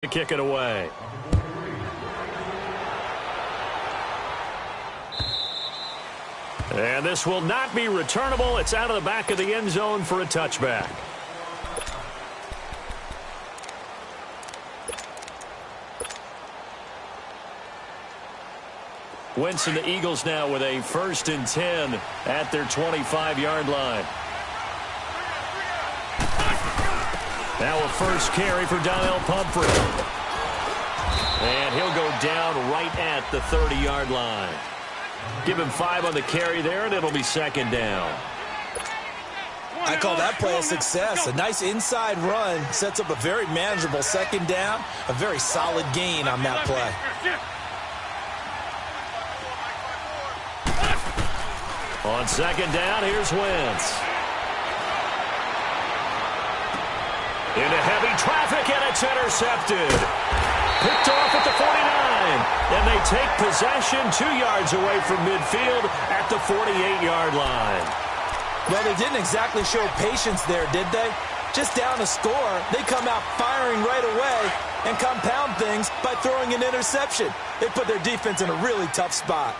to kick it away. And this will not be returnable. It's out of the back of the end zone for a touchback. Wentz and the Eagles now with a 1st and 10 at their 25-yard line. Now a first carry for Donnell Pumphrey. And he'll go down right at the 30-yard line. Give him 5 on the carry there, and it'll be 2nd down. I call that play a success. A nice inside run sets up a very manageable 2nd down. A very solid gain on that play. On 2nd down, here's Wentz. Into heavy traffic, and it's intercepted. Picked off at the 49. And they take possession 2 yards away from midfield at the 48-yard line. Well, they didn't exactly show patience there, did they? Just down a score, they come out firing right away and compound things by throwing an interception. They put their defense in a really tough spot.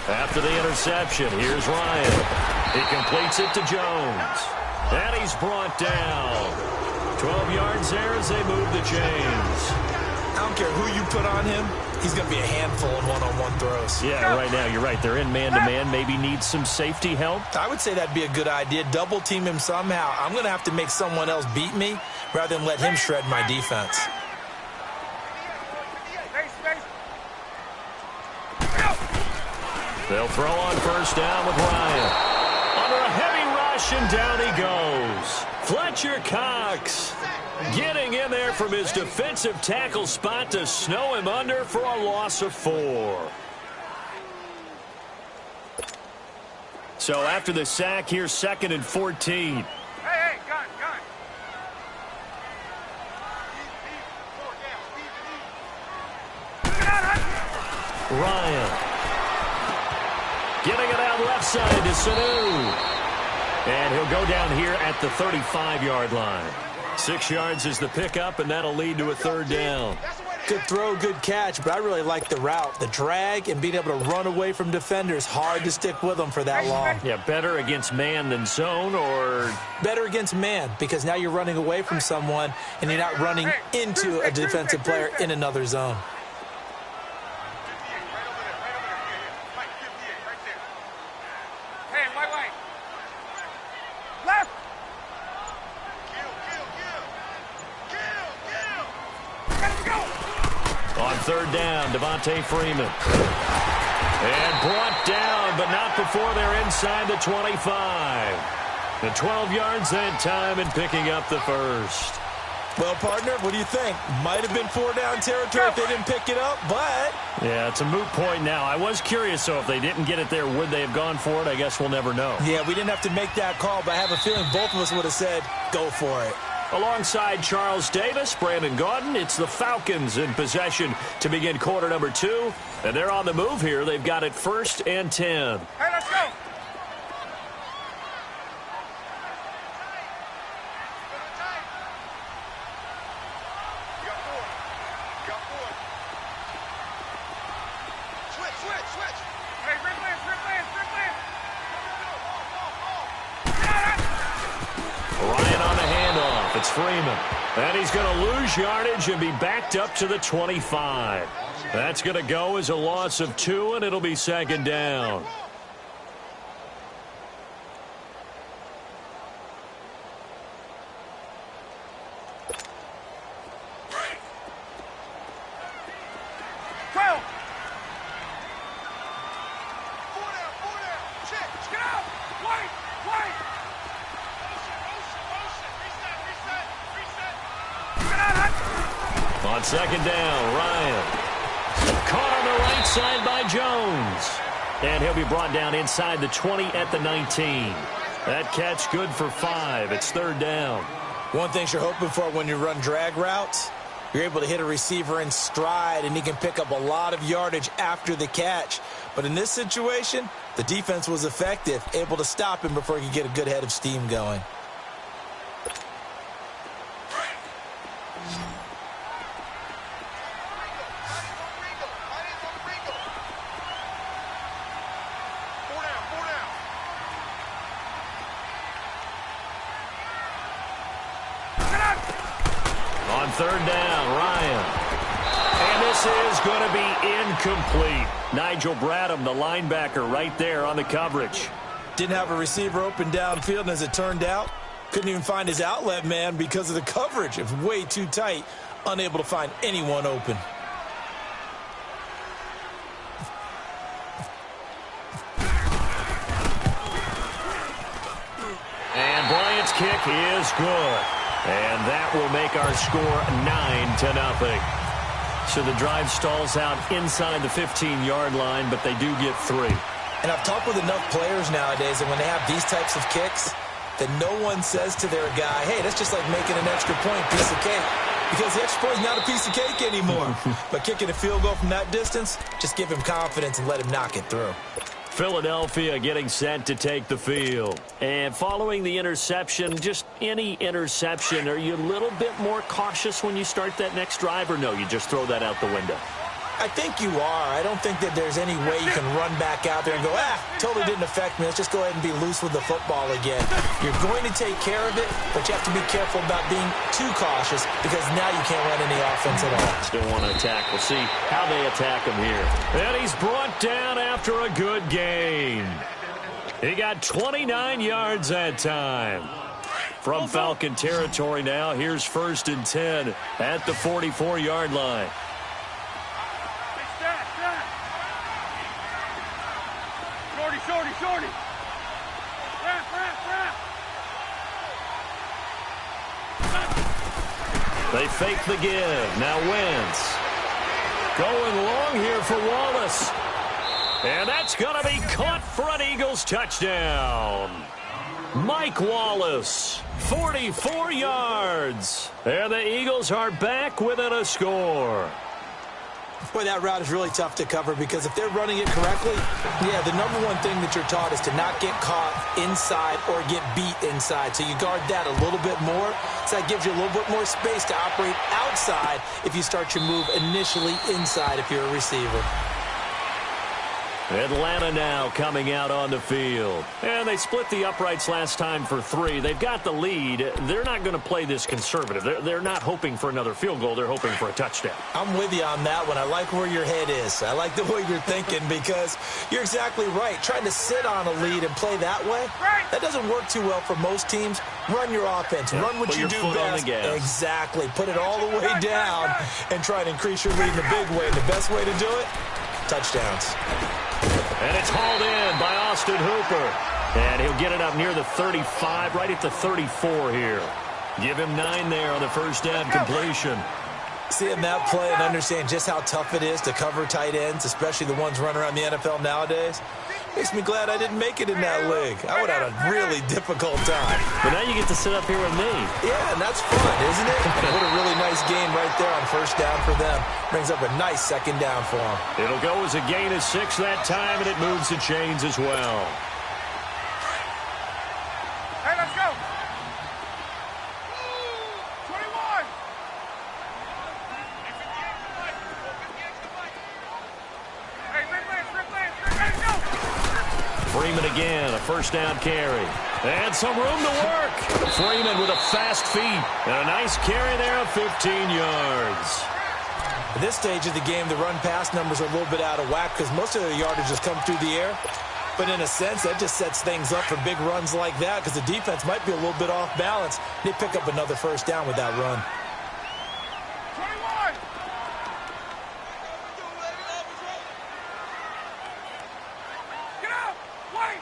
After the interception, here's Ryan. He completes it to Jones. And he's brought down. 12 yards there as they move the chains. I don't care who you put on him. He's going to be a handful in one-on-one throws. Yeah, right now, you're right. They're in man-to-man. Maybe need some safety help. I would say that'd be a good idea. Double team him somehow. I'm going to have to make someone else beat me rather than let him shred my defense. They'll throw on 1st down with Ryan. Under a heavy rush, and down he goes. Fletcher Cox getting in there from his defensive tackle spot to snow him under for a loss of 4. So after the sack, here's 2nd and 14. Hey, gun. Ryan. Getting it out left side to Sanu. And he'll go down here at the 35-yard line. 6 yards is the pickup, and that'll lead to a 3rd down. Good throw, good catch, but I really like the route. The drag and being able to run away from defenders, hard to stick with them for that long. Yeah, better against man than zone, or? Better against man, because now you're running away from someone, and you're not running into a defensive player in another zone. On 3rd down, Devontae Freeman. And brought down, but not before they're inside the 25. The 12 yards that time and picking up the 1st. Well, partner, what do you think? Might have been 4-down territory if they didn't pick it up, but... Yeah, it's a moot point now. I was curious, so if they didn't get it there, would they have gone for it? I guess we'll never know. Yeah, we didn't have to make that call, but I have a feeling both of us would have said, go for it. Alongside Charles Davis, Brandon Gaudin, it's the Falcons in possession to begin quarter number 2. And they're on the move here. They've got it 1st and 10. Hey, let's go. Switch. Hey, Rick Lance. Ryan on the handoff. It's Freeman. And he's going to lose yardage and be backed up to the 25. That's going to go as a loss of 2, and it'll be 2nd down. On 2nd down, Ryan. Caught on the right side by Jones. And he'll be brought down inside the 20 at the 19. That catch good for 5. It's 3rd down. One thing you're hoping for when you run drag routes, You're able to hit a receiver in stride, and he can pick up a lot of yardage after the catch. But in this situation, the defense was effective, able to stop him before he could get a good head of steam going. On third down, Ryan. And this is going to be incomplete. Nigel Bradham, the linebacker, right there on the coverage. Didn't have a receiver open downfield, and as it turned out, couldn't even find his outlet man because of the coverage. It was way too tight, unable to find anyone open. And Bryant's kick is good. And that will make our score 9-0. So the drive stalls out inside the 15-yard line, but they do get 3. And I've talked with enough players nowadays that when they have these types of kicks, that no one says to their guy, hey, that's just like making an extra point, piece of cake. Because the extra point is not a piece of cake anymore. But kicking a field goal from that distance, just give him confidence and let him knock it through. Philadelphia getting set to take the field. And following the interception, just any interception, are you a little bit more cautious when you start that next drive, or no, you just throw that out the window? I think you are. I don't think that there's any way you can run back out there and go, totally didn't affect me. Let's just go ahead and be loose with the football again. You're going to take care of it, but you have to be careful about being too cautious because now you can't run any offense at all. Still want to attack. We'll see how they attack him here. And he's brought down after a good gain. He got 29 yards that time. From Falcon territory now, here's 1st and 10 at the 44-yard line. Shorty. They fake the give. Now Wentz. Going long here for Wallace. And that's going to be caught for an Eagles touchdown. Mike Wallace, 44 yards. And the Eagles are back within a score. Boy, that route is really tough to cover because if they're running it correctly, the number one thing that you're taught is to not get caught inside or get beat inside. So you guard that a little bit more. So that gives you a little bit more space to operate outside if you start your move initially inside if you're a receiver. Atlanta now coming out on the field. And they split the uprights last time for 3. They've got the lead. They're not going to play this conservative. They're not hoping for another field goal. They're hoping for a touchdown. I'm with you on that one. I like where your head is. I like the way you're thinking because you're exactly right. Trying to sit on a lead and play that way, that doesn't work too well for most teams. Run your offense. Run what you do best. Exactly. Put it all the way down and try to increase your lead in the big way. The best way to do it, touchdowns. And it's hauled in by Austin Hooper. And he'll get it up near the 35, right at the 34 here. Give him 9 there on the first down completion. Seeing that play and understand just how tough it is to cover tight ends, especially the ones running around the NFL nowadays, makes me glad I didn't make it in that league. I would have had a really difficult time. But now you get to sit up here with me. Yeah, and that's fun, isn't it? What a really nice gain right there on first down for them. Brings up a nice second down for them. It'll go as a gain of 6 that time, and it moves the chains as well. Hey, let's go. 21. Hey, Rick Lance, go. Freeman again, a first down carry. And some room to work. Freeman with a fast feet. And a nice carry there of 15 yards. At this stage of the game, the run-pass numbers are a little bit out of whack because most of the yardage has come through the air. But in a sense, that just sets things up for big runs like that because the defense might be a little bit off balance. They pick up another first down with that run. 21. Get out. Wait.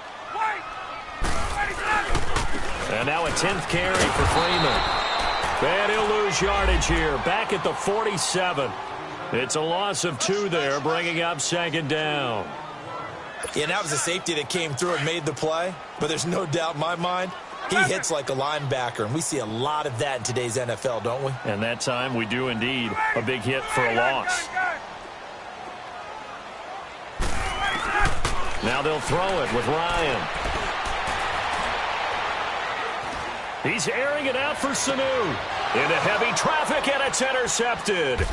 And now a 10th carry for Freeman. And he'll lose yardage here. Back at the 47. It's a loss of 2 there, bringing up second down. Yeah, and that was a safety that came through and made the play. But there's no doubt in my mind, He hits like a linebacker, and we see a lot of that in today's NFL, don't we? And that time we do indeed. A big hit for a loss. Now they'll throw it with Ryan. He's airing it out for Sanu. Into heavy traffic, and it's intercepted.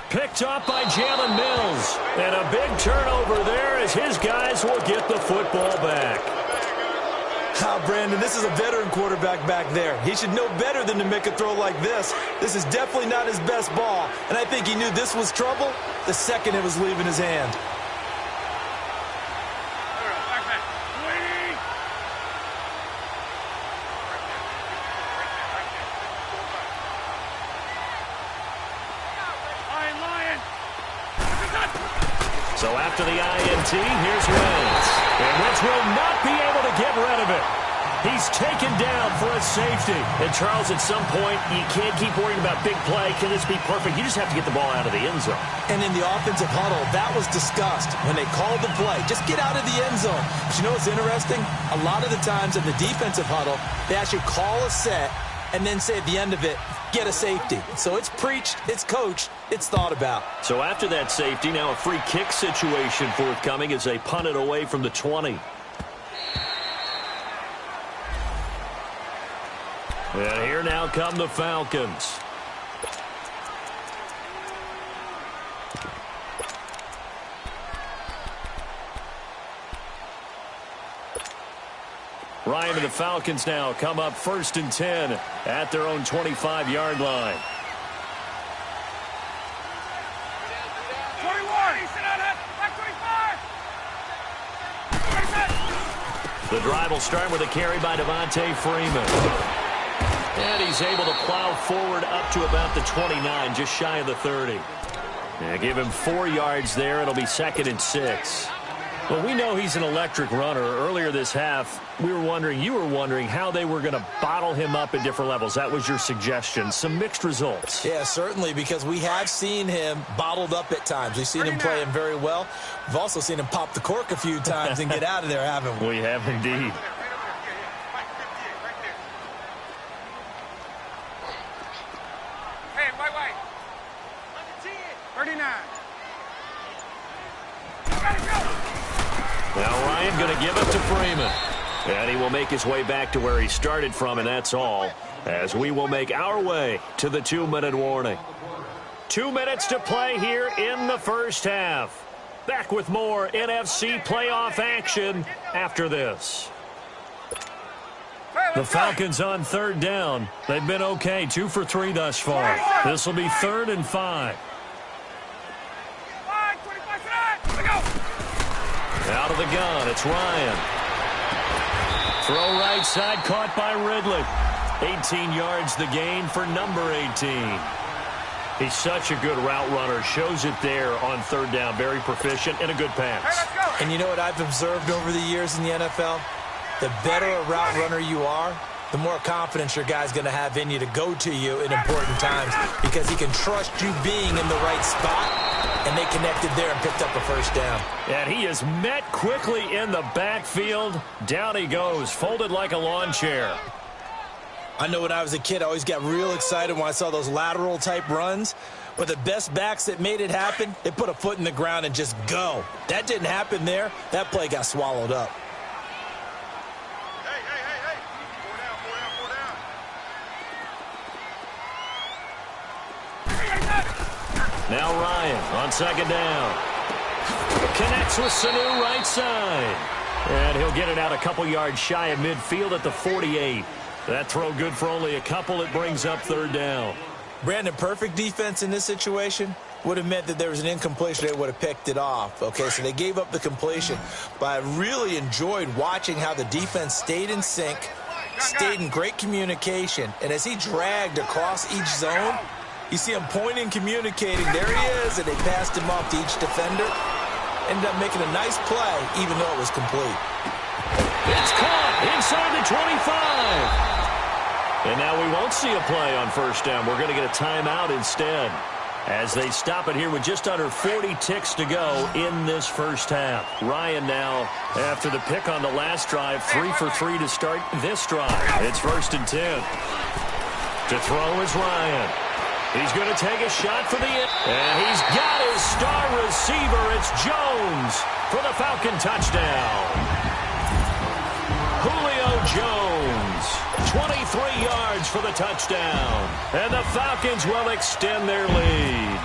Picked up by Jalen Mills. And a big turnover there as his guys will get the football back. Brandon, this is a veteran quarterback back there. He should know better than to make a throw like this. This is definitely not his best ball. And I think he knew this was trouble the second it was leaving his hand. So after the INT, here's Wentz. And Wentz will not be able to get rid of it. He's taken down for a safety. And Charles, at some point, you can't keep worrying about big play. Can this be perfect? You just have to get the ball out of the end zone. And in the offensive huddle, that was discussed when they called the play. Just get out of the end zone. But you know what's interesting? A lot of the times in the defensive huddle, they actually call a set and then say at the end of it, get a safety. So it's preached, it's coached, it's thought about. So after that safety, now a free kick situation forthcoming as they punt it away from the 20. And here now come the Falcons. Ryan and the Falcons now come up 1st and 10 at their own 25-yard line. 21. Back 25. The drive will start with a carry by Devontae Freeman. And he's able to plow forward up to about the 29, just shy of the 30. Yeah, give him 4 yards there. It'll be 2nd and 6. Well, we know he's an electric runner. Earlier this half, you were wondering how they were going to bottle him up at different levels. That was your suggestion. Some mixed results. Yeah, certainly, because we have seen him bottled up at times. We've seen him playing very well. We've also seen him pop the cork a few times and get out of there, haven't we? We have indeed. Hey, wait. 39. Now Ryan going to give it to Freeman. And he will make his way back to where he started from, and that's all, as we will make our way to the 2-minute warning. 2 minutes to play here in the first half. Back with more NFC playoff action after this. The Falcons on 3rd down. They've been okay, 2 for 3 thus far. This will be 3rd and 5. Out of the gun, it's Ryan. Throw right side, caught by Ridley. 18 yards the gain for number 18. He's such a good route runner. Shows it there on 3rd down. Very proficient and a good pass. And you know what I've observed over the years in the NFL? The better a route runner you are, the more confidence your guy's going to have in you to go to you in important times, because he can trust you being in the right spot. And they connected there and picked up a 1st down. And he is met quickly in the backfield. Down he goes, folded like a lawn chair. I know when I was a kid, I always got real excited when I saw those lateral type runs. But the best backs that made it happen, they put a foot in the ground and just go. That didn't happen there. That play got swallowed up. Hey. 4 down. Now Ryan on 2nd down. Connects with Sanu right side. And he'll get it out a couple yards shy of midfield at the 48. That throw good for only a couple. It brings up 3rd down. Brandon, perfect defense in this situation would have meant that there was an incompletion. They would have picked it off. Okay, so they gave up the completion. But I really enjoyed watching how the defense stayed in sync, stayed in great communication. And as he dragged across each zone, you see him pointing, communicating. There he is, and they passed him off to each defender. Ended up making a nice play, even though it was complete. It's caught inside the 25. And now we won't see a play on 1st down. We're going to get a timeout instead. as they stop it here with just under 40 ticks to go in this first half. Ryan now, after the pick on the last drive, 3 for 3 to start this drive. It's 1st and 10. To throw is Ryan. He's going to take a shot for the end. And he's got his star receiver. It's Jones for the Falcon touchdown. Julio Jones, 23 yards for the touchdown. And the Falcons will extend their lead.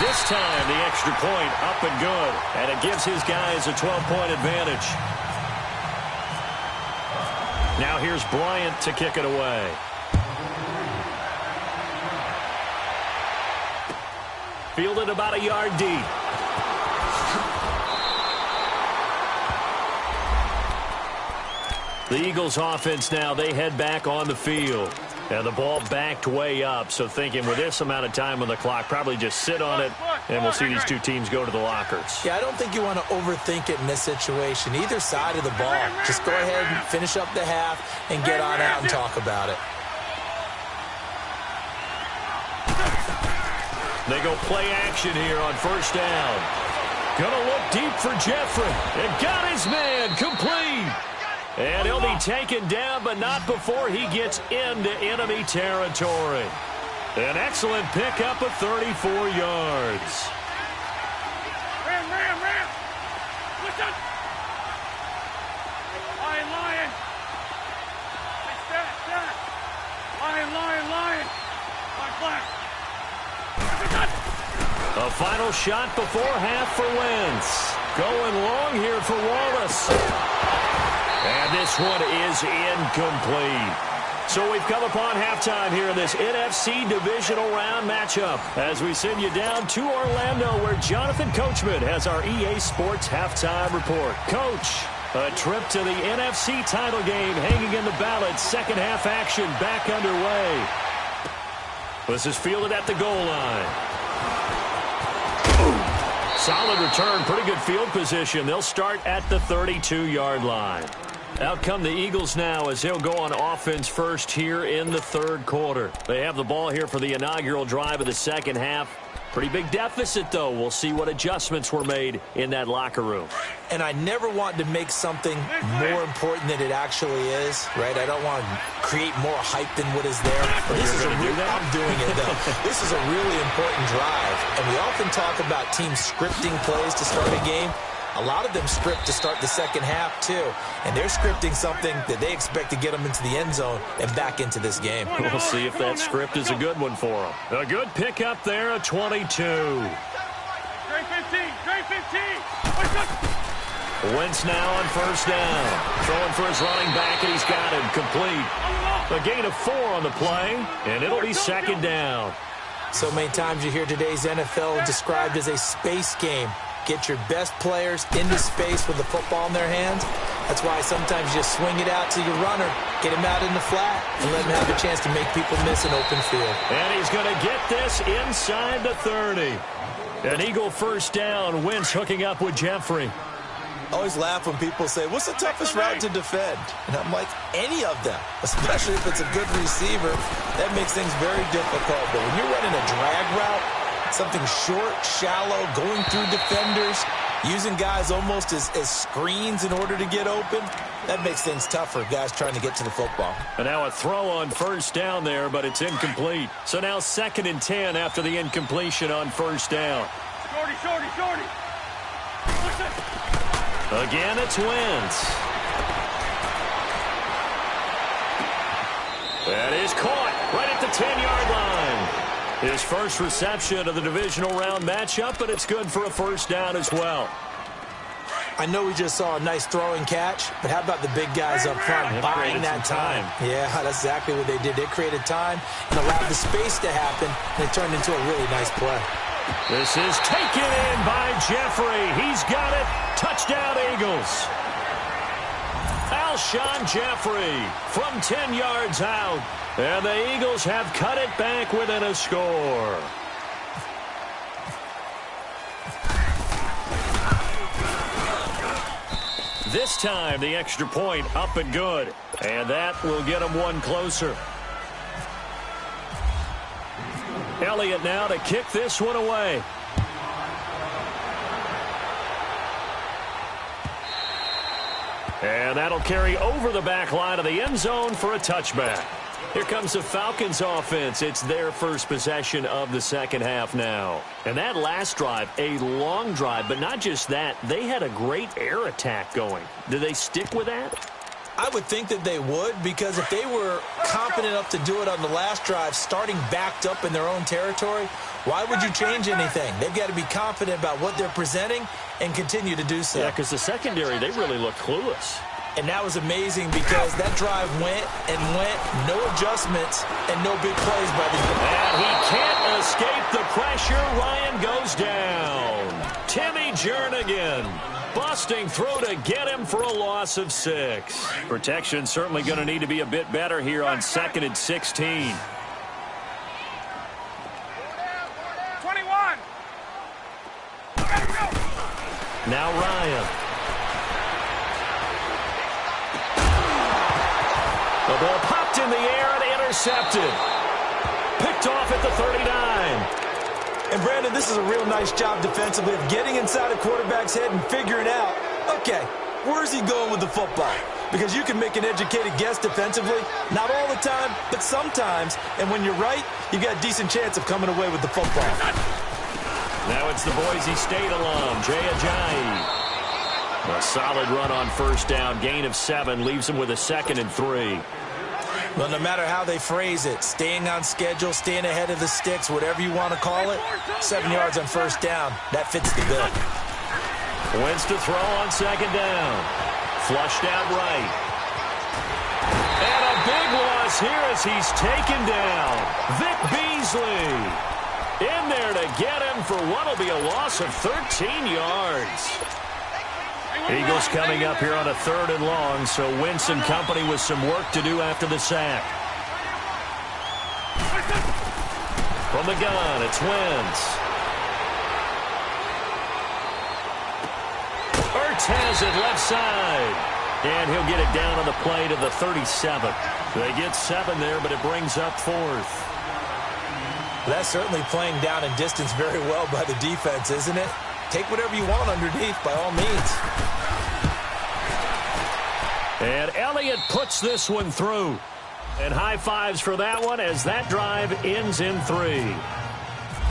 This time, the extra point up and good. And it gives his guys a 12-point advantage. Now here's Bryant to kick it away. Fielded about a yard deep. The Eagles offense now, they head back on the field. And the ball backed way up, so thinking with this amount of time on the clock, probably just sit on it, and we'll see these two teams go to the lockers. Yeah, I don't think you want to overthink it in this situation. Either side of the ball. Just go ahead and finish up the half and get on out and talk about it. They go play action here on 1st down. Gonna look deep for Jeffrey. And got his man complete. And he'll be taken down, but not before he gets into enemy territory. An excellent pickup of 34 yards. Ram. Listen. Lion. Stat. Lion. Line flat. A final shot before half for Wentz. Going long here for Wallace. And this one is incomplete. So we've come upon halftime here in this NFC divisional round matchup as we send you down to Orlando where Jonathan Coachman has our EA Sports halftime report. Coach, a trip to the NFC title game hanging in the balance. Second half action back underway. This is fielded at the goal line. Solid return, pretty good field position. They'll start at the 32-yard line. Out come the Eagles now as they'll go on offense first here in the third quarter. They have the ball here for the inaugural drive of the second half. Pretty big deficit, though. We'll see what adjustments were made in that locker room. And I never want to make something more important than it actually is, right? I don't want to create more hype than what is there. I'm doing it, though. This is a really important drive. And we often talk about teams scripting plays to start a game. A lot of them script to start the second half, too. And they're scripting something that they expect to get them into the end zone and back into this game. We'll see if that script is a good one for them. A good pickup there, a 22. Trey 15. Wentz now on 1st down. Throwing for his running back, and he's got him complete. A gain of 4 on the play, and it'll be 2nd down. So many times you hear today's NFL described as a space game. Get your best players into space with the football in their hands. That's why sometimes you just swing it out to your runner, get him out in the flat, and let him have a chance to make people miss an open field. And he's going to get this inside the 30. An Eagle 1st down. Wentz hooking up with Jeffrey. I always laugh when people say, what's the toughest route to defend? And I'm like, any of them, especially if it's a good receiver. That makes things very difficult. But when you're running a drag route, something short, shallow, going through defenders, using guys almost as screens in order to get open, that makes things tough for guys trying to get to the football. And now a throw on 1st down there, but it's incomplete. So now 2nd and 10 after the incompletion on 1st down. Shorty. Listen. Again, it's Wentz. That is caught right at the 10-yard line. His first reception of the divisional round matchup, but it's good for a 1st down as well. I know we just saw a nice throwing catch, but how about the big guys up front buying that time? Yeah, that's exactly what they did. They created time and allowed the space to happen, and it turned into a really nice play. This is taken in by Jeffrey. He's got it. Touchdown, Eagles. Alshon Jeffrey from 10 yards out. And the Eagles have cut it back within a score. This time, the extra point up and good. And that will get them one closer. Elliott now to kick this one away. And that'll carry over the back line of the end zone for a touchback. Here comes the Falcons offense. It's their first possession of the second half now. And that last drive, a long drive, but not just that. They had a great air attack going. Do they stick with that? I would think that they would, because if they were confident enough to do it on the last drive, starting backed up in their own territory, why would you change anything? They've got to be confident about what they're presenting and continue to do so. Yeah, because the secondary, they really look clueless. And that was amazing because that drive went and went, no adjustments and no big plays by the defense. And he can't escape the pressure. Ryan goes down. Timmy Jernigan busting through to get him for a loss of 6. Protection certainly going to need to be a bit better here on 2nd and 16. 21. Now Ryan. The ball popped in the air and intercepted. Picked off at the 39. And, Brandon, this is a real nice job defensively of getting inside a quarterback's head and figuring out, okay, where's he going with the football? Because you can make an educated guess defensively, not all the time, but sometimes. And when you're right, you've got a decent chance of coming away with the football. Now it's the Boise State alum, Jay Ajayi. A solid run on first down. Gain of 7 leaves him with a 2nd and 3. Well, no matter how they phrase it, staying on schedule, staying ahead of the sticks, whatever you want to call it, 7 yards on first down, that fits the bill. Wins to throw on 2nd down. Flushed out right. And a big loss here as he's taken down. Vic Beasley in there to get him for what will be a loss of 13 yards. Eagles coming up here on a 3rd and long, so Wentz and company with some work to do after the sack. From the gun, it's Wentz. Ertz has it left side. And he'll get it down on the play to the 37. They get 7 there, but it brings up 4th. That's certainly playing down in distance very well by the defense, isn't it? Take whatever you want underneath, by all means. And Elliott puts this one through. And high fives for that one as that drive ends in 3.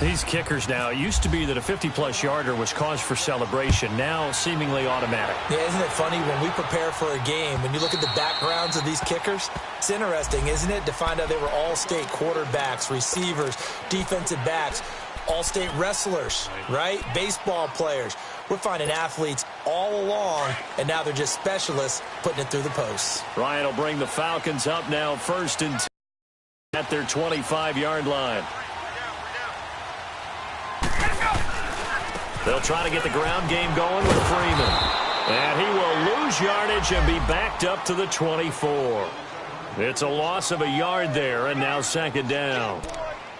These kickers now, it used to be that a 50-plus yarder was cause for celebration. Now seemingly automatic. Yeah, isn't it funny when we prepare for a game, when you look at the backgrounds of these kickers? It's interesting, isn't it, to find out they were all-state quarterbacks, receivers, defensive backs, all-state wrestlers, right? Baseball players. We're finding athletes all along, and now they're just specialists putting it through the posts. Ryan will bring the Falcons up now 1st and 10 at their 25-yard line. They'll try to get the ground game going with Freeman. And he will lose yardage and be backed up to the 24. It's a loss of a yard there, and now 2nd down.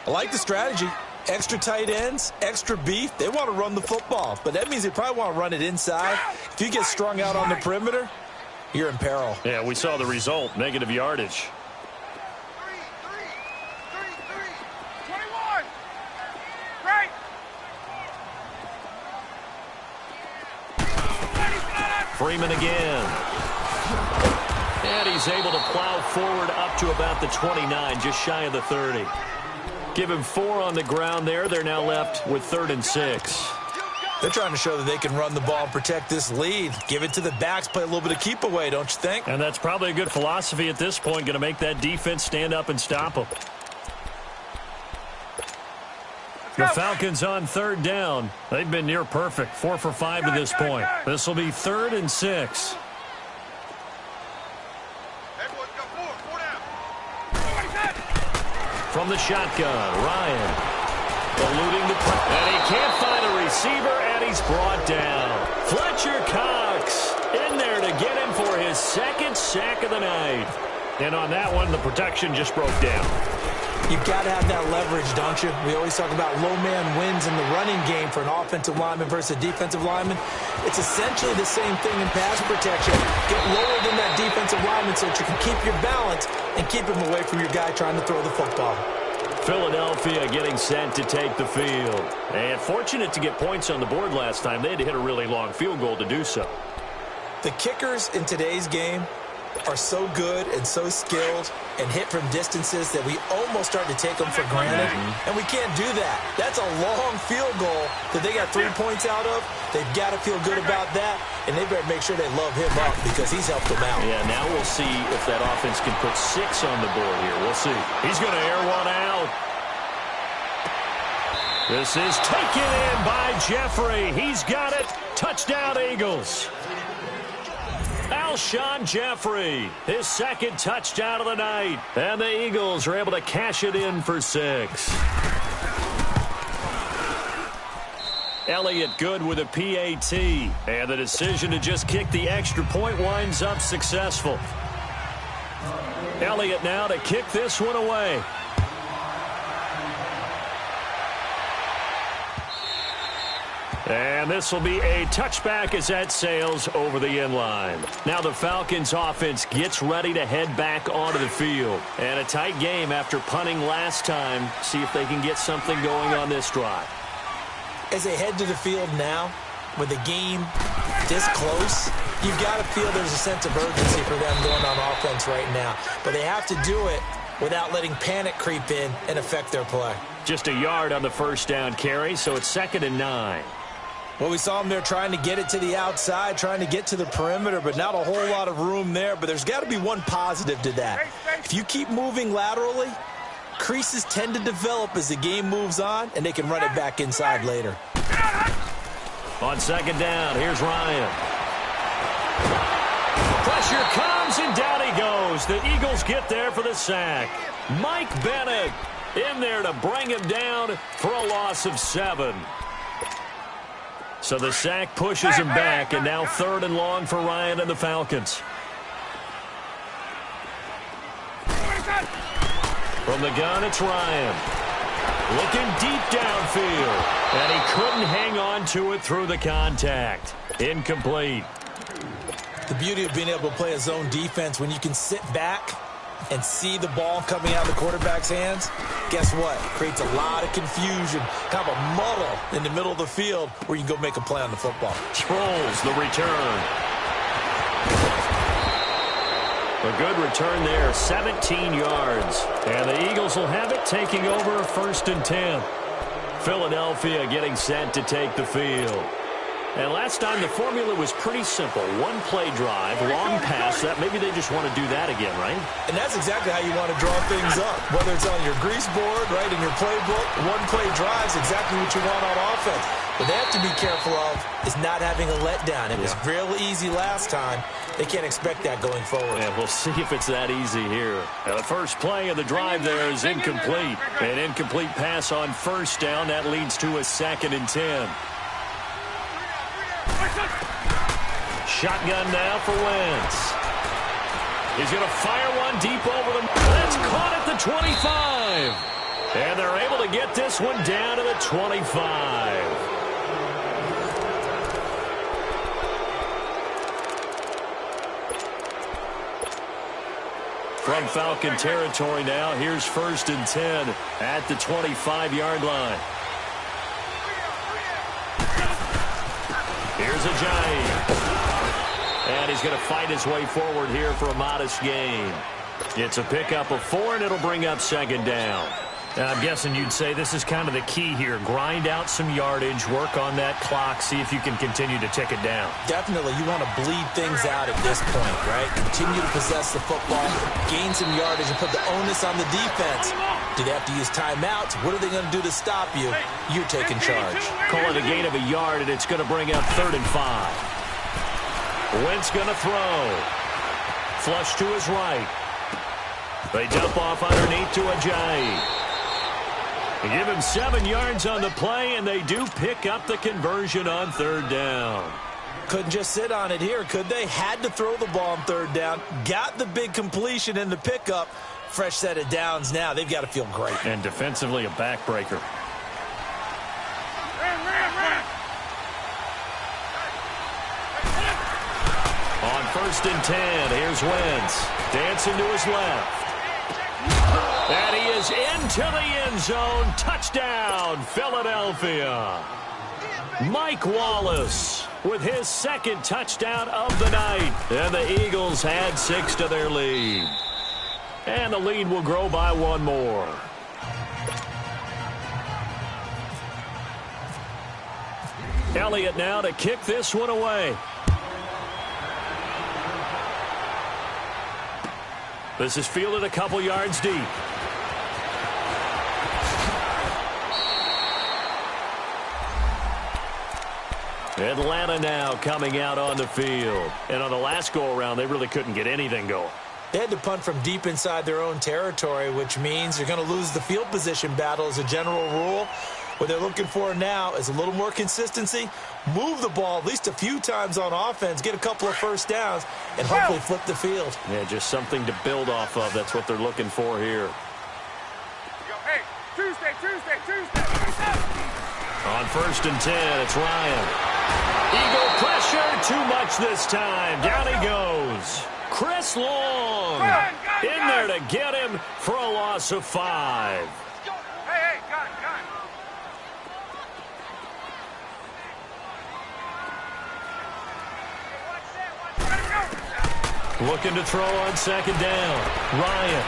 I like the strategy. Extra tight ends, extra beef. They want to run the football, but that means they probably want to run it inside. If you get strung out on the perimeter, you're in peril. Yeah, we saw the result, negative yardage. 21. Right. Freeman again. And he's able to plow forward up to about the 29, just shy of the 30. Give him 4 on the ground there. They're now left with 3rd and 6. They're trying to show that they can run the ball and protect this lead. Give it to the backs, play a little bit of keep away, don't you think? And that's probably a good philosophy at this point, going to make that defense stand up and stop them. The Falcons on 3rd down. They've been near perfect, 4 for 5 to this point. This will be 3rd and 6. From the shotgun, Ryan eluding the press. And he can't find a receiver, and he's brought down. Fletcher Cox in there to get him for his 2nd sack of the night. And on that one, the protection just broke down. You've got to have that leverage, don't you? We always talk about low man wins in the running game for an offensive lineman versus a defensive lineman. It's essentially the same thing in pass protection. Get lower than that defensive lineman so that you can keep your balance and keep him away from your guy trying to throw the football. Philadelphia getting set to take the field. And fortunate to get points on the board last time. They had to hit a really long field goal to do so. The kickers in today's game are so good and so skilled and hit from distances that we almost start to take them for granted. And we can't do that. That's a long field goal that they got 3 points out of. They've got to feel good about that, and they better make sure they love him up because he's helped them out. Yeah, now we'll see if that offense can put 6 on the board here. We'll see. He's going to air one out. This is taken in by Jeffrey. He's got it. Touchdown, Eagles. Alshon Jeffrey, his second touchdown of the night. And the Eagles are able to cash it in for 6. Elliott good with a PAT. And the decision to just kick the extra point winds up successful. Elliott now to kick this one away. And this will be a touchback as that sails over the end line. Now the Falcons offense gets ready to head back onto the field. And a tight game after punting last time. See if they can get something going on this drive. As they head to the field now, with the game this close, you've got to feel there's a sense of urgency for them going on offense right now. But they have to do it without letting panic creep in and affect their play. Just a yard on the first down carry, so it's 2nd and 9. Well, we saw them there trying to get it to the outside, trying to get to the perimeter, but not a whole lot of room there. But there's got to be one positive to that. If you keep moving laterally, creases tend to develop as the game moves on, and they can run it back inside later. On 2nd down, here's Ryan. Pressure comes, and down he goes. The Eagles get there for the sack. Mike Bennett in there to bring him down for a loss of 7. So the sack pushes him back, and now 3rd and long for Ryan and the Falcons. From the gun, it's Ryan. Looking deep downfield, and he couldn't hang on to it through the contact. Incomplete. The beauty of being able to play a zone defense when you can sit back and see the ball coming out of the quarterback's hands, guess what? Creates a lot of confusion, kind of a muddle in the middle of the field where you can go make a play on the football. Sproles, the return. A good return there, 17 yards. And the Eagles will have it, taking over 1st and 10. Philadelphia getting set to take the field. And last time the formula was pretty simple. 1-play drive, long pass. That maybe they just want to do that again, right? And that's exactly how you want to draw things up. Whether it's on your grease board, right, in your playbook, 1-play drive is exactly what you want on offense. What they have to be careful of is not having a letdown. It was real easy last time. They can't expect that going forward. Yeah, we'll see if it's that easy here. Now, the first play of the drive there is incomplete. An incomplete pass on 1st down. That leads to a 2nd and 10. Shotgun now for Wentz. He's going to fire one deep over the... That's caught at the 25. And they're able to get this one down to the 25. From Falcon territory now, here's 1st and 10 at the 25-yard line. Here's Ajayi. And he's going to fight his way forward here for a modest gain. It's a pickup of 4, and it'll bring up 2nd down. I'm guessing you'd say this is kind of the key here. Grind out some yardage, work on that clock, see if you can continue to tick it down. Definitely. You want to bleed things out at this point, right? Continue to possess the football, gain some yardage, and put the onus on the defense. Do they have to use timeouts? What are they going to do to stop you? You're taking charge. Call it a gain of a yard, and it's going to bring up 3rd and 5. Wentz going to throw. Flush to his right. They dump off underneath to Ajayi. They give him 7 yards on the play, and they do pick up the conversion on 3rd down. Couldn't just sit on it here, could they? Had to throw the ball on 3rd down. Got the big completion in the pickup. fresh set of downs now. They've got to feel great. And defensively, a backbreaker. On 1st and 10, here's Wentz. Dancing to his left. And he is into the end zone. Touchdown, Philadelphia. Mike Wallace with his 2nd touchdown of the night. And the Eagles had 6 to their lead. And the lead will grow by 1 more. Elliott now to kick this one away. This is fielded a couple yards deep. Atlanta now coming out on the field. And on the last go-around, they really couldn't get anything going. They had to punt from deep inside their own territory, which means you're going to lose the field position battle as a general rule. What they're looking for now is a little more consistency, move the ball at least a few times on offense, get a couple of first downs, and hopefully flip the field. Yeah, just something to build off of. That's what they're looking for here. Hey, Tuesday. On 1st and 10, it's Ryan. Eagle pressure, too much this time. Down he goes. Chris Long in there to get him for a loss of 5. Hey, got it. Looking to throw on 2nd down. Ryan.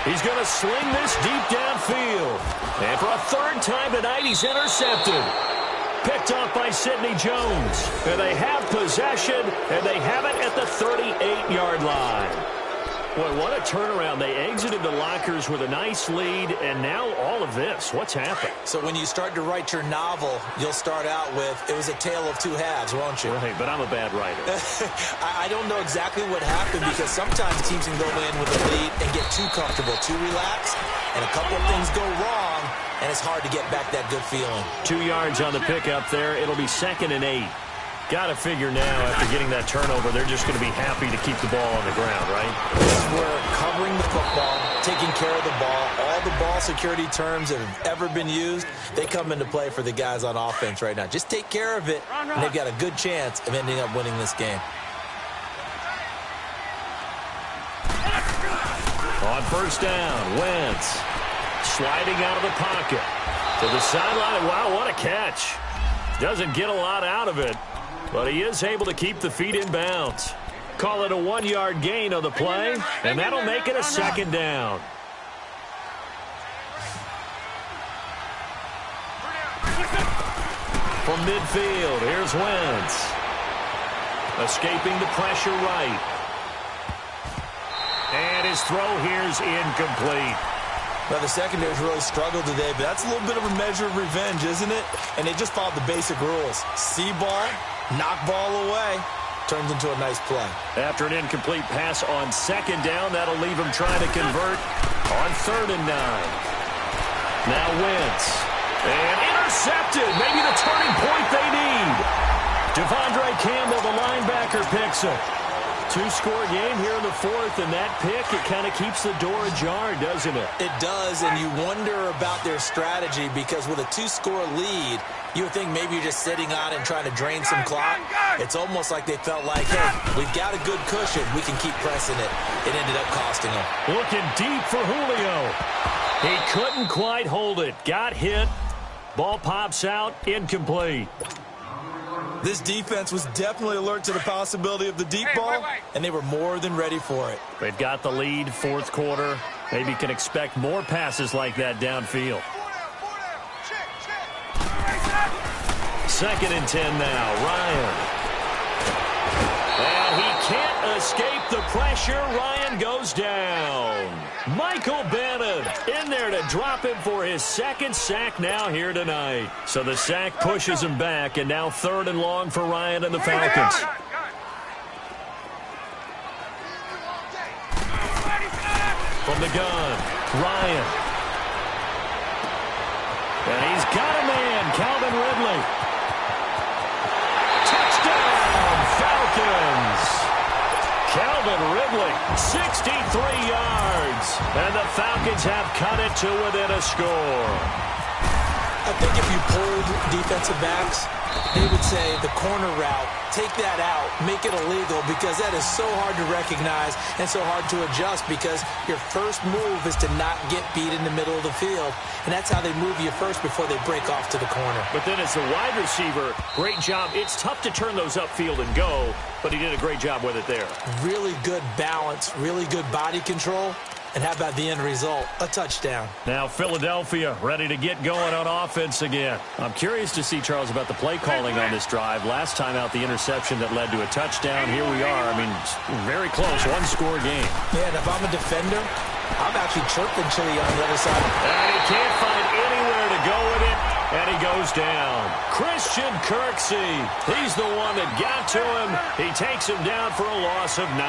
He's going to sling this deep downfield. And for a 3rd time tonight, he's intercepted. Picked off by Sidney Jones. And they have possession, and they have it at the 38-yard line. Boy, what a turnaround. They exited the lockers with a nice lead, and now all of this. What's happened? So when you start to write your novel, you'll start out with, it was a tale of 2 halves, won't you? Right, but I'm a bad writer. I don't know exactly what happened because sometimes teams can go in with a lead and get too comfortable, too relaxed, and a couple of things go wrong, and it's hard to get back that good feeling. 2 yards on the pickup there. It'll be 2nd and 8. Got to figure now, after getting that turnover, they're just going to be happy to keep the ball on the ground, right? This is where covering the football, taking care of the ball, all the ball security terms that have ever been used, they come into play for the guys on offense right now. Just take care of it, and they've got a good chance of ending up winning this game. On 1st down, Wentz sliding out of the pocket to the sideline. Wow, what a catch. Doesn't get a lot out of it, but he is able to keep the feet in bounds. Call it a 1-yard gain on the play, and that'll make it a 2nd down. From midfield, here's Wentz. Escaping the pressure right. And his throw here's incomplete. Well, the secondary's really struggled today, but that's a little bit of a measure of revenge, isn't it? And they just followed the basic rules. See ball, knock ball away, turns into a nice play. After an incomplete pass on 2nd down, that'll leave him trying to convert on 3rd and 9. Now Wentz. And intercepted. Maybe the turning point they need. Devondre Campbell, the linebacker, picks it. 2-score game here in the 4th, and that pick, it kind of keeps the door ajar, doesn't it? It does, and you wonder about their strategy because with a 2-score lead, you would think maybe you're just sitting on it and trying to drain some clock. It's almost like they felt like, hey, we've got a good cushion. We can keep pressing it. It ended up costing them. Looking deep for Julio. He couldn't quite hold it. Got hit. Ball pops out. Incomplete. This defense was definitely alert to the possibility of the deep ball, and they were more than ready for it. They've got the lead, 4th quarter. Maybe can expect more passes like that downfield. 2nd and 10 now. Ryan. And he can't escape the pressure. Ryan goes down. Michael Bennett in there to drop him for his 2nd sack now here tonight. So the sack pushes him back, and now 3rd and long for Ryan and the Falcons. From the gun, Ryan. And he's got a man, Calvin Ridley. Touchdown, Falcons. Calvin Ridley, 63 yards. And the Falcons have cut it to within a score. I think if you polled defensive backs, they would say the corner route, take that out, make it illegal, because that is so hard to recognize and so hard to adjust, because your first move is to not get beat in the middle of the field. And that's how they move you first before they break off to the corner. But then as the wide receiver, great job. It's tough to turn those upfield and go, but he did a great job with it there. Really good balance, really good body control. And how about the end result? A touchdown. Now Philadelphia ready to get going on offense again. I'm curious to see, Charles, about the play calling on this drive. Last time out, the interception that led to a touchdown. Here we are. I mean, very close. One-score game. Yeah, and if I'm a defender, I'm actually chirping Chili on the other side. And he can't find anywhere to go with it. And he goes down. Christian Kirksey. He's the one that got to him. He takes him down for a loss of 9.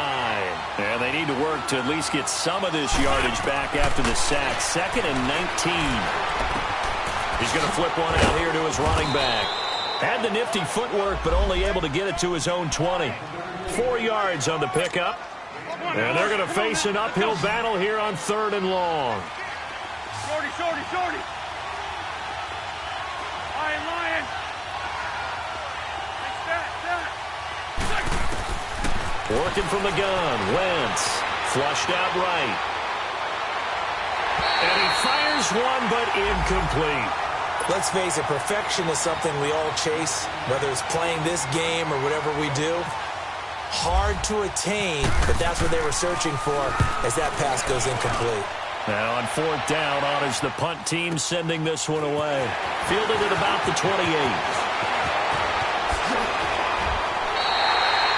And they need to work to at least get some of this yardage back after the sack. 2nd and 19. He's going to flip one out here to his running back. Had the nifty footwork, but only able to get it to his own 20. 4 yards on the pickup. And they're going to face an uphill battle here on 3rd and long. Shorty, shorty, shorty. Lion. Working from the gun. Wentz. Flushed out right. And he fires one, but incomplete. Let's face it, perfection is something we all chase, whether it's playing this game or whatever we do. Hard to attain, but that's what they were searching for as that pass goes incomplete. Now on 4th down, on is the punt team sending this one away. Fielded at about the 28.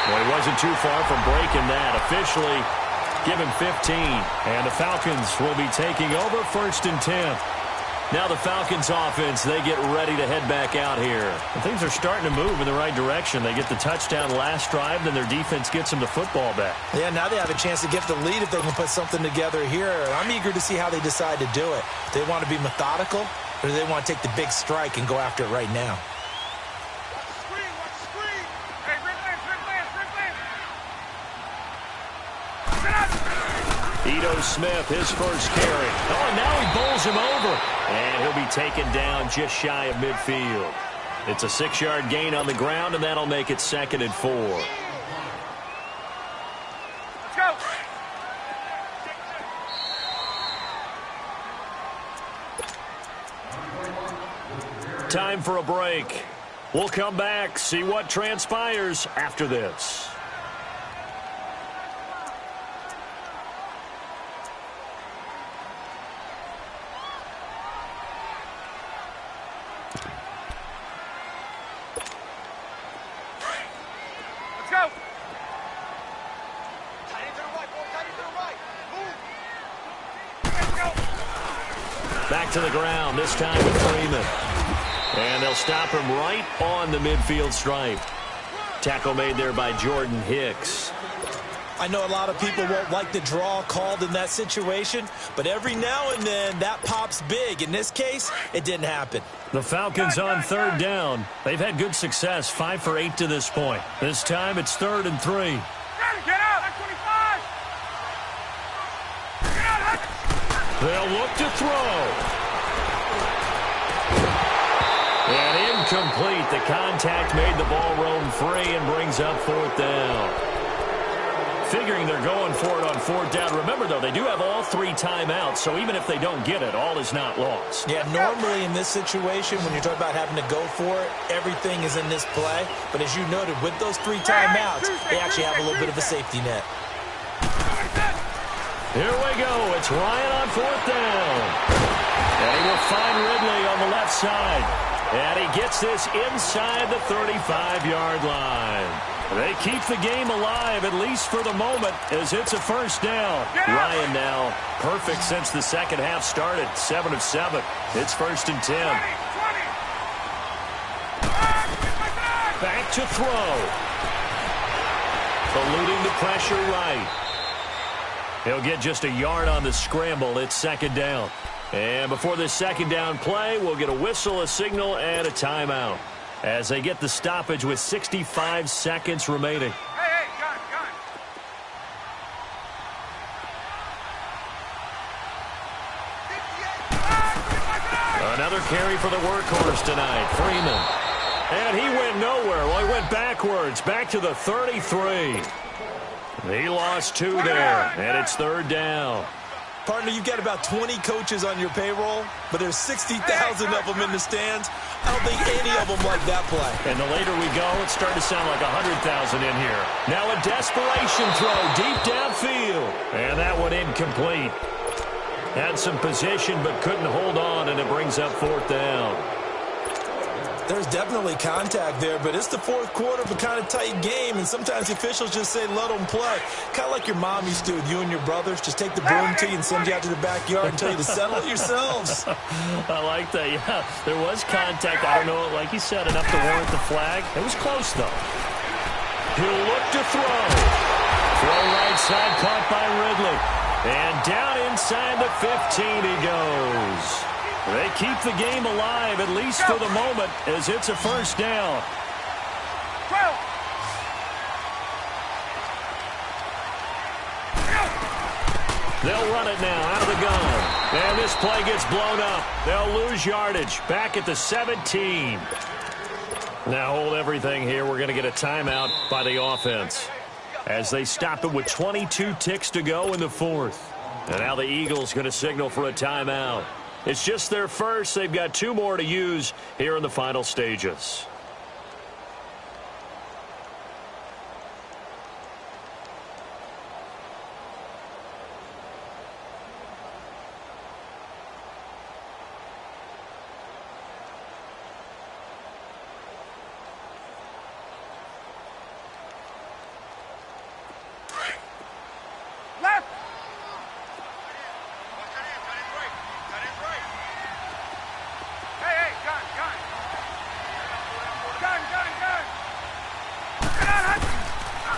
Well, he wasn't too far from breaking that. Officially, give him 15. And the Falcons will be taking over 1st and 10. Now the Falcons offense, they get ready to head back out here. And things are starting to move in the right direction. They get the touchdown last drive, then their defense gets them the football back. Yeah, now they have a chance to get the lead if they can put something together here. I'm eager to see how they decide to do it. Do they want to be methodical, or do they want to take the big strike and go after it right now? Watch the screen. Hey, Rick Lance. Ito Smith, his first carry. Oh, and now he bowls him over. And he'll be taken down just shy of midfield. It's a 6-yard gain on the ground, and that'll make it 2nd and 4. Let's go. Time for a break. We'll come back, see what transpires after this. Back to the ground, this time with Freeman. And they'll stop him right on the midfield stripe. Tackle made there by Jordan Hicks. I know a lot of people won't like the draw called in that situation, but every now and then that pops big. In this case, it didn't happen. The Falcons on 3rd down. They've had good success, 5 for 8 to this point. This time it's 3rd and 3. Get out, 25. Get out. They'll look to throw. And incomplete. The contact made the ball roam free and brings up 4th down. Figuring they're going for it on 4th down. Remember, though, they do have all 3 timeouts, so even if they don't get it, all is not lost. Yeah, normally in this situation, when you're talking about having to go for it, everything is in this play. But as you noted, with those 3 timeouts, they actually have a little bit of a safety net. Here we go. It's Ryan on 4th down. And he will find Ridley on the left side. And he gets this inside the 35-yard line. They keep the game alive, at least for the moment, as it's a 1st down. Ryan now perfect since the second half started. 7 of 7. It's 1st and 10. Back to throw. Eluding the pressure right. He'll get just a yard on the scramble. It's 2nd down. And before this 2nd down play, we'll get a whistle, a signal, and a timeout as they get the stoppage with 65 seconds remaining. Hey, gun. Another carry for the workhorse tonight, Freeman. And he went nowhere. Well, he went backwards, back to the 33. He lost 2 there, and it's 3rd down. Partner, you've got about 20 coaches on your payroll, but there's 60,000 of them in the stands. I don't think any of them like that play. And the later we go, it's starting to sound like 100,000 in here. Now a desperation throw deep downfield. And that one incomplete. Had some position but couldn't hold on, and it brings up 4th down. There's definitely contact there, but it's the 4th quarter of a kind of tight game, and sometimes the officials just say, let them play. Kind of like your mom used to with you and your brothers. Just take the broom to you and send you out to the backyard and tell you to settle it yourselves. I like that, yeah. There was contact. I don't know, like you said, enough to warrant the flag. It was close, though. He'll look to throw. Throw right side, caught by Ridley. And down inside the 15 he goes. They keep the game alive, at least for the moment, as it's a 1st down. They'll run it now out of the gun. And this play gets blown up. They'll lose yardage back at the 17. Now hold everything here. We're going to get a timeout by the offense as they stop it with 22 ticks to go in the 4th. And now the Eagles going to signal for a timeout. It's just their first. They've got 2 more to use here in the final stages.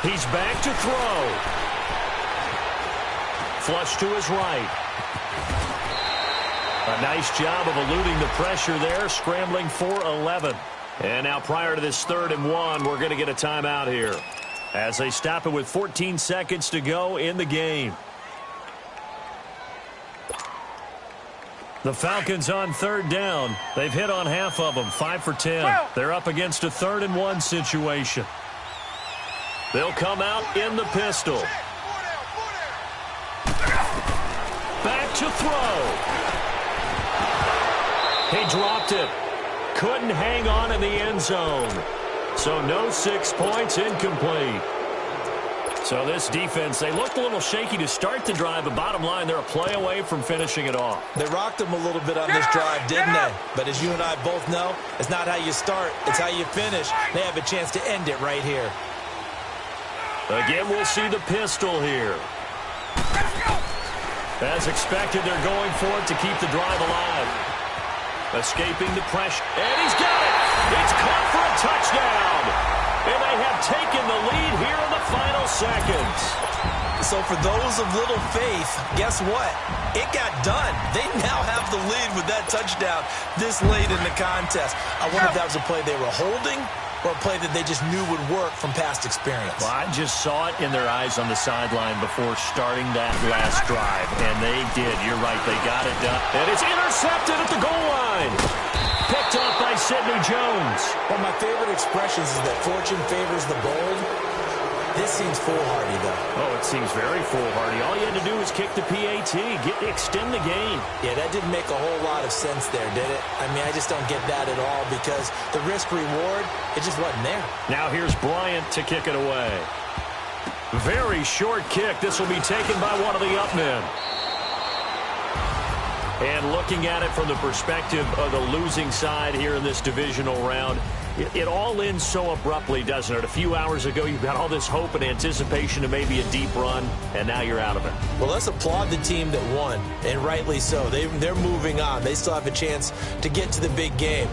He's back to throw. Flush to his right. A nice job of eluding the pressure there, scrambling for 11. And now prior to this 3rd and 1, we're going to get a timeout here as they stop it with 14 seconds to go in the game. The Falcons on 3rd down. They've hit on half of them, 5 for 10. They're up against a 3rd and 1 situation. They'll come out in the pistol. Back to throw. He dropped it. Couldn't hang on in the end zone. So no 6 points, incomplete. So this defense, they looked a little shaky to start the drive, but bottom line, they're a play away from finishing it off. They rocked them a little bit on this drive, didn't they? But as you and I both know, it's not how you start, it's how you finish. They have a chance to end it right here. Again, we'll see the pistol here. As expected, they're going for it to keep the drive alive. Escaping the pressure. And he's got it! It's caught for a touchdown! And they have taken the lead here in the final seconds. So for those of little faith, guess what? It got done. They now have the lead with that touchdown this late in the contest. I wonder if that was a play they were holding or a play that they just knew would work from past experience. Well, I just saw it in their eyes on the sideline before starting that last drive, and they did. You're right. They got it done. And it's intercepted at the goal line. Picked up by Sidney Jones. One of my favorite expressions is that fortune favors the bold. This seems foolhardy, though. Oh, it seems very foolhardy. All you had to do was kick the PAT, extend the game. Yeah, that didn't make a whole lot of sense there, did it? I mean, I just don't get that at all because the risk-reward, it just wasn't there. Now here's Bryant to kick it away. Very short kick. This will be taken by one of the up men. And looking at it from the perspective of the losing side here in this divisional round, it all ends so abruptly, doesn't it? A few hours ago, you've got all this hope and anticipation of maybe a deep run, and now you're out of it. Well, let's applaud the team that won, and rightly so. They're moving on. They still have a chance to get to the big game.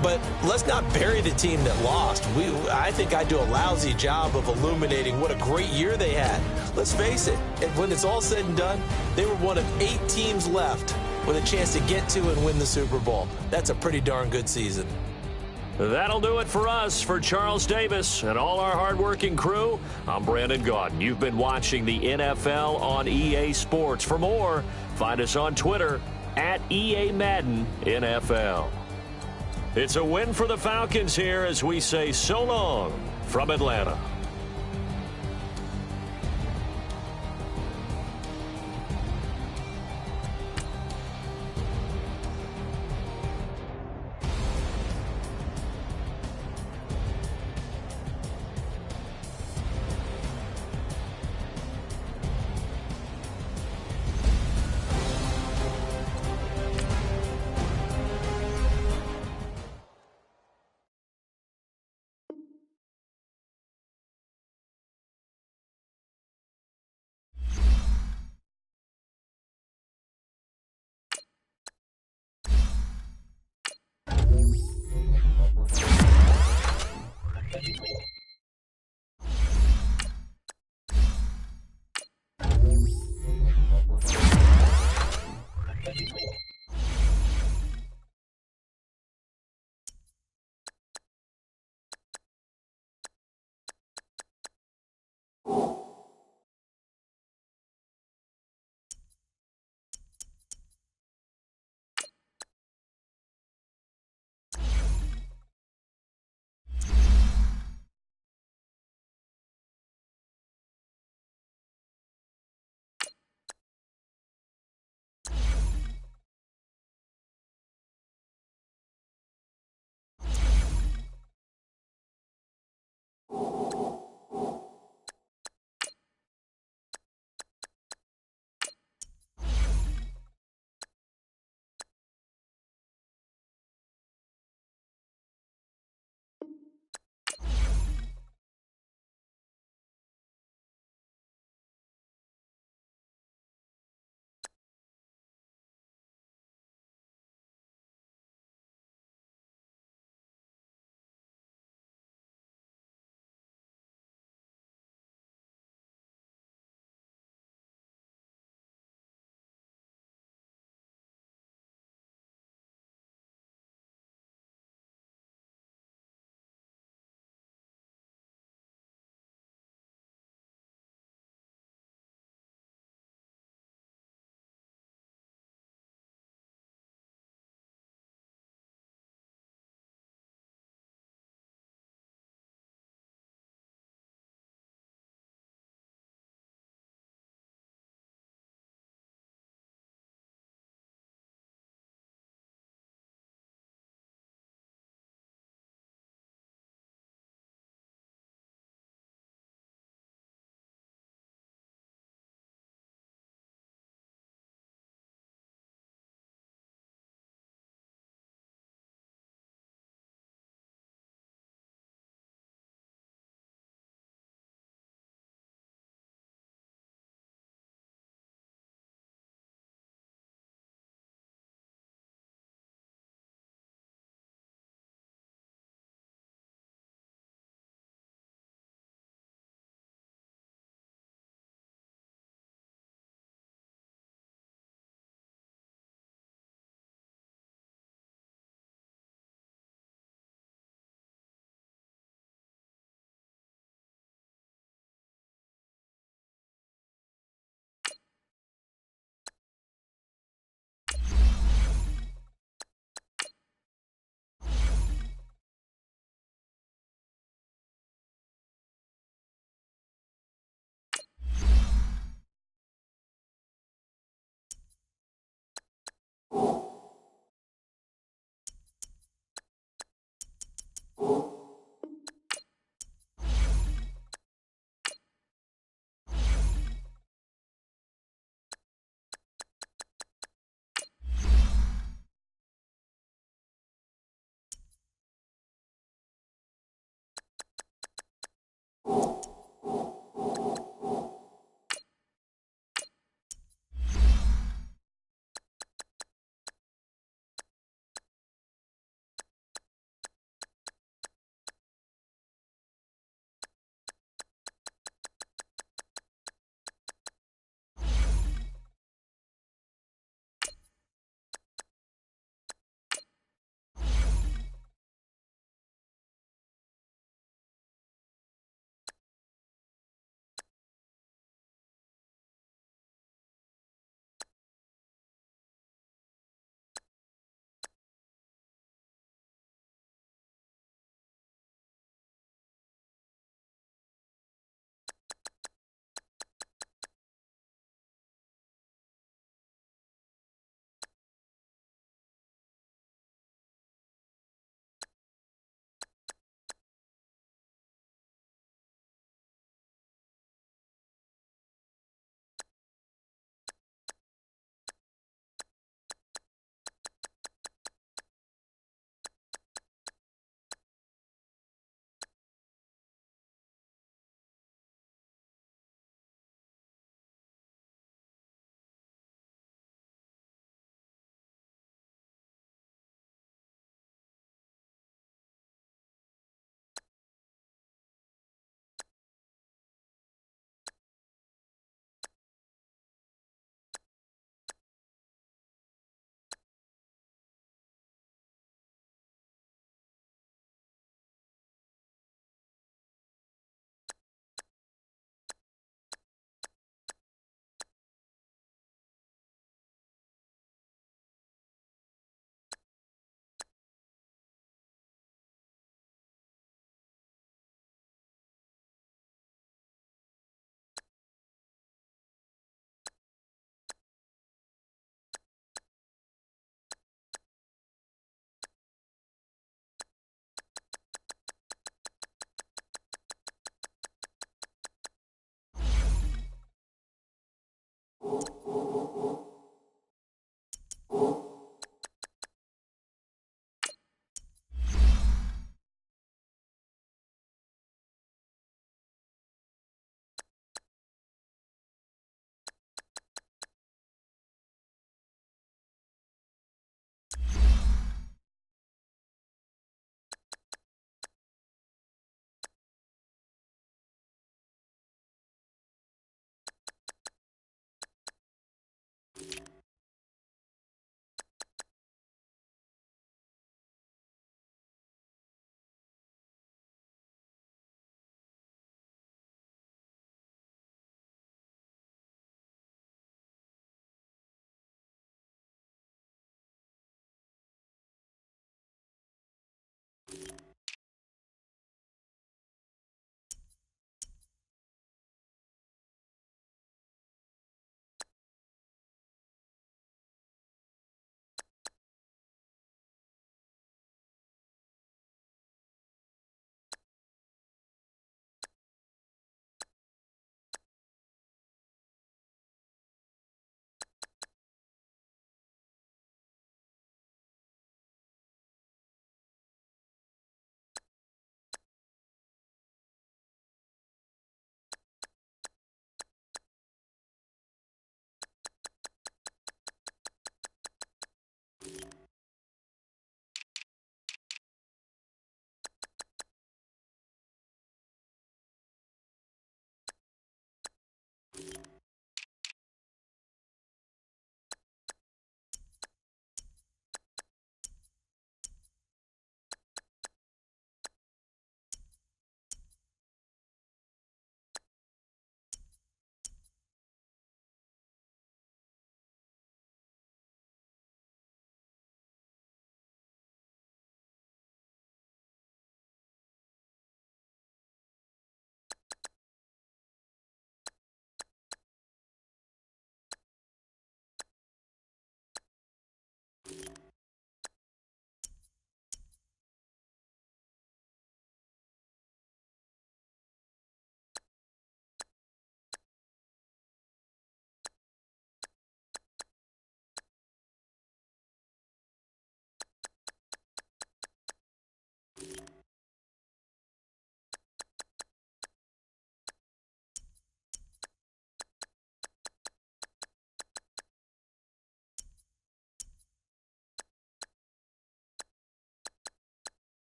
But let's not bury the team that lost. I think I do a lousy job of illuminating what a great year they had. Let's face it, when it's all said and done, they were one of 8 teams left with a chance to get to and win the Super Bowl. That's a pretty darn good season. That'll do it for us. For Charles Davis and all our hardworking crew, I'm Brandon Gaudin. You've been watching the NFL on EA Sports. For more, find us on Twitter at EA Madden NFL. It's a win for the Falcons here as we say so long from Atlanta.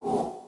you.